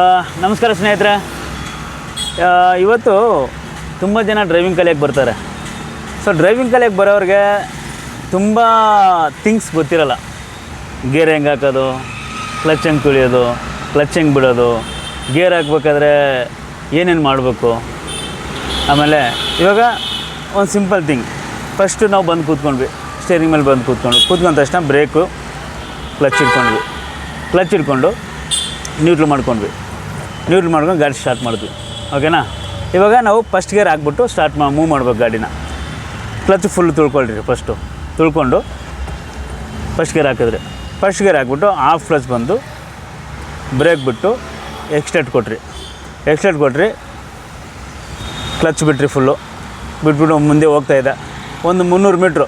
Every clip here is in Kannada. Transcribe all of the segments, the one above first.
ನಮಸ್ಕಾರ ಸ್ನೇಹಿತರೆ. ಇವತ್ತು ತುಂಬ ಜನ ಡ್ರೈವಿಂಗ್ ಕಲಿಯೋಕ್ಕೆ ಬರ್ತಾರೆ. ಸೊ ಡ್ರೈವಿಂಗ್ ಕಲಿಯೋಕ್ಕೆ ಬರೋರಿಗೆ ತುಂಬ ಥಿಂಗ್ಸ್ ಗೊತ್ತಿರಲ್ಲ. ಗೇರ್ ಹೆಂಗೆ ಹಾಕೋದು, ಕ್ಲಚ್ ಹೆಂಗೆ ತುಳಿಯೋದು, ಕ್ಲಚ್ ಹೆಂಗೆ ಬಿಡೋದು, ಗೇರ್ ಹಾಕ್ಬೇಕಾದ್ರೆ ಏನೇನು ಮಾಡಬೇಕು. ಆಮೇಲೆ ಇವಾಗ ಒಂದು ಸಿಂಪಲ್ ಥಿಂಗ್, ಫಸ್ಟು ನಾವು ಬಂದು ಕೂತ್ಕೊಂಡ್ವಿ, ಸ್ಟೇರಿಂಗ್ ಮೇಲೆ ಬಂದು ಕೂತ್ಕೊಂಡ ತಕ್ಷಣ ಬ್ರೇಕು ಕ್ಲಚ್ ಹಿಡ್ಕೊಂಡು ನ್ಯೂಟ್ರಲ್ ಮಾಡ್ಕೊಂಡು ಗಾಡಿ ಸ್ಟಾರ್ಟ್ ಮಾಡಿದ್ವಿ. ಓಕೆನಾ. ಇವಾಗ ನಾವು ಫಸ್ಟ್ ಗೇರ್ ಹಾಕ್ಬಿಟ್ಟು ಮೂವ್ ಮಾಡ್ಬೇಕು ಗಾಡಿನ. ಕ್ಲಚ್ ಫುಲ್ ತುಳ್ಕೊಂಡು ಫಸ್ಟ್ ಗೇರ್ ಹಾಕ್ಬಿಟ್ಟು ಹಾಫ್ ಕ್ಲಚ್ ಬಂದು ಬ್ರೇಕ್ ಬಿಟ್ಟು ಎಕ್ಸ್ಟೆಟ್ ಕೊಟ್ರಿ ಕ್ಲಚ್ ಬಿಟ್ಬಿಟ್ಟು ಮುಂದೆ ಹೋಗ್ತಾಯಿದ್ದ. ಒಂದು 300 ಮೀಟ್ರು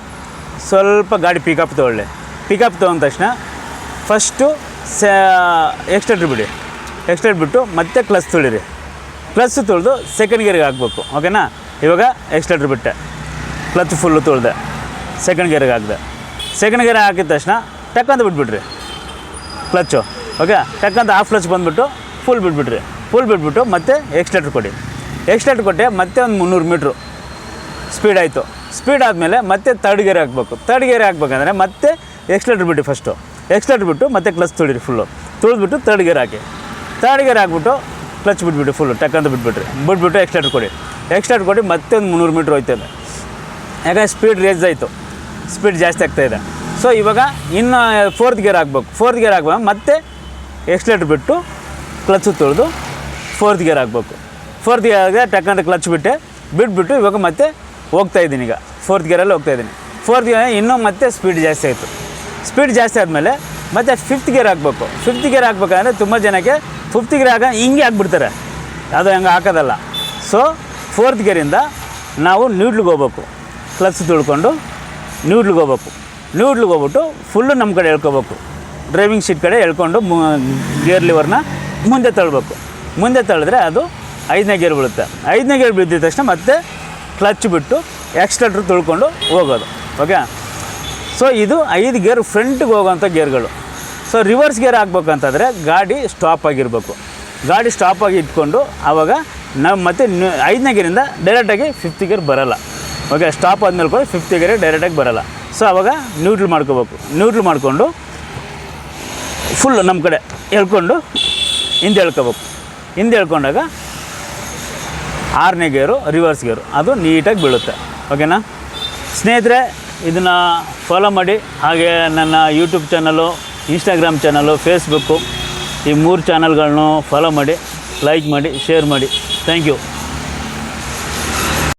ಸ್ವಲ್ಪ ಗಾಡಿ ಪಿಕಪ್ ತೊಗೊಂಡ ತಕ್ಷಣ ಫಸ್ಟು ಎಕ್ಸ್ಟೆಟ್ ಬಿಟ್ಟು ಮತ್ತೆ ಕ್ಲಚ್ ತುಳಿದು ಸೆಕೆಂಡ್ ಗೇರ್ಗೆ ಹಾಕಬೇಕು. ಓಕೆನಾ. ಇವಾಗ ಎಕ್ಸ್ಟೆಟ್ರ್ ಬಿಟ್ಟೆ, ಕ್ಲಚ್ ಫುಲ್ಲು ತುಳಿದೆ, ಸೆಕೆಂಡ್ ಗೇರ್ಗೆ ಸೆಕೆಂಡ್ ಗೇರ್ ಹಾಕಿದ ತಕ್ಷಣ ಟಕ್ಕಂತ ಬಿಟ್ಬಿಟ್ರಿ ಕ್ಲಚ್ಚು. ಓಕೆ. ಟಕ್ಕಂತ ಹಾಫ್ ಕ್ಲಚ್ ಬಂದುಬಿಟ್ಟು ಫುಲ್ ಬಿಟ್ಬಿಟ್ಟು ಮತ್ತೆ ಎಕ್ಸ್ಟೆಟ್ರ್ ಕೊಟ್ಟೆ. ಮತ್ತೆ ಒಂದು 300 ಮೀಟ್ರು ಸ್ಪೀಡ್ ಆದಮೇಲೆ ಮತ್ತೆ ತರ್ಡ್ ಗೇರ್ ಹಾಕ್ಬೇಕಂದ್ರೆ ಮತ್ತೆ ಎಕ್ಸ್ಟೆಟ್ರ್ ಬಿಟ್ಟು ಮತ್ತೆ ಕ್ಲಚ್ ತುಳಿದ್ಬಿಟ್ಟು ತರ್ಡ್ ಗೇರ್ ಹಾಕ್ಬಿಟ್ಟು ಕ್ಲಚ್ ಬಿಟ್ಬಿಟ್ಟು ಫುಲ್ಲು ಟಕ್ಕಂತ ಬಿಟ್ಬಿಟ್ಟು ಎಕ್ಸ್ಟೆಟ್ರ್ ಕೊಟ್ಟು ಮತ್ತೆ ಒಂದು 300 ಮೀಟ್ರ್ ಹೋಯ್ತದೆ. ಯಾಕಂದರೆ ಸ್ಪೀಡ್ ಜಾಸ್ತಿ ಆಗ್ತಾಯಿದೆ. ಸೊ ಇವಾಗ ಇನ್ನು ಫೋರ್ತ್ ಗೇರ್ ಹಾಕ್ಬೇಕು. ಮತ್ತೆ ಎಕ್ಸ್ಟೆಟ್ರ್ ಬಿಟ್ಟು ಕ್ಲಚ್ ತುಳಿದು ಫೋರ್ತ್ ಗೇರ್ ಹಾಕ್ಬೇಕು. ಟಕ್ಕಂತ ಕ್ಲಚ್ ಬಿಟ್ಬಿಟ್ಟು ಇವಾಗ ಮತ್ತೆ ಹೋಗ್ತಾಯಿದ್ದೀನಿ. ಈಗ ಫೋರ್ತ್ ಗೇರಲ್ಲಿ ಫೋರ್ತ್ ಗೇರ್ ಇನ್ನೂ ಮತ್ತೆ ಸ್ಪೀಡ್ ಜಾಸ್ತಿ ಆದಮೇಲೆ ಮತ್ತು ಫಿಫ್ತ್ ಗೇರ್ ಹಾಕ್ಬೇಕಂದ್ರೆ ತುಂಬ ಜನಕ್ಕೆ ಫಿಫ್ತ್ ಗೇರ್ ಹಿಂಗೆ ಹಾಕ್ಬಿಡ್ತಾರೆ, ಅದು ಹಂಗೆ ಹಾಕೋದಲ್ಲ. ಸೊ ಫೋರ್ತ್ ಗೇರಿಂದ ನಾವು ನ್ಯೂಟ್ಲಿಗೆ ಹೋಗ್ಬೇಕು. ಕ್ಲಚ್ ತುಳ್ಕೊಂಡು ನ್ಯೂಟ್ಲಿಗೆ ಹೋಗ್ಬಿಟ್ಟು ಫುಲ್ಲು ನಮ್ಮ ಕಡೆ ಎಳ್ಕೊಬೇಕು. ಡ್ರೈವಿಂಗ್ ಸೀಟ್ ಕಡೆ ಎಳ್ಕೊಂಡು ಗೇರ್ ಲಿವರ್ನ ಮುಂದೆ ತಳ್ಳಿದ್ರೆ ಅದು 5ನೇ ಗೇರ್ ಬೀಳುತ್ತೆ. 5ನೇ ಗೇರ್ ಬಿದ್ದಿದ ತಕ್ಷಣ ಮತ್ತೆ ಕ್ಲಚ್ ಬಿಟ್ಟು ಎಕ್ಸ್ಟೆಟ್ರ್ ತುಳ್ಕೊಂಡು ಹೋಗೋದು. ಓಕೆ. ಸೊ ಇದು 5 ಗೇರ್ ಫ್ರಂಟಿಗೆ ಹೋಗೋವಂಥ ಗೇರ್ಗಳು. ಸೊ ರಿವರ್ಸ್ ಗೇರ್ ಹಾಕ್ಬೇಕಂತಂದರೆ ಗಾಡಿ ಸ್ಟಾಪ್ ಆಗಿ ಇಟ್ಕೊಂಡು ಆವಾಗ ನಾವು ಮತ್ತೆ 5ನೇ ಗೇರಿಂದ ಡೈರೆಕ್ಟಾಗಿ 5th ಗೇರ್ ಬರೋಲ್ಲ. ಓಕೆ. ಸ್ಟಾಪ್ ಆದಮೇಲೆ ಕೂಡ 5th ಗೇರ್ ಡೈರೆಕ್ಟಾಗಿ ಬರೋಲ್ಲ. ಸೊ ಆವಾಗ ನ್ಯೂಟ್ರಲ್ ಮಾಡ್ಕೊಂಡು ಫುಲ್ಲು ನಮ್ಮ ಕಡೆ ಎಳ್ಕೊಂಡು ಹಿಂದೆ ಎಳ್ಕೊಂಡಾಗ 6ನೇ ಗೇರು ರಿವರ್ಸ್ ಗೇರು ಅದು ನೀಟಾಗಿ ಬೀಳುತ್ತೆ. ಓಕೆನಾ ಸ್ನೇಹಿತರೆ, ಇದನ್ನು ಫಾಲೋ ಮಾಡಿ. ಹಾಗೆ ನನ್ನ YouTube channel, Instagram channel, Facebook, ಈ 3 ಚಾನಲ್ಗಳನ್ನು ಫಾಲೋ ಮಾಡಿ, ಲೈಕ್ ಮಾಡಿ, ಶೇರ್ ಮಾಡಿ. Thank you.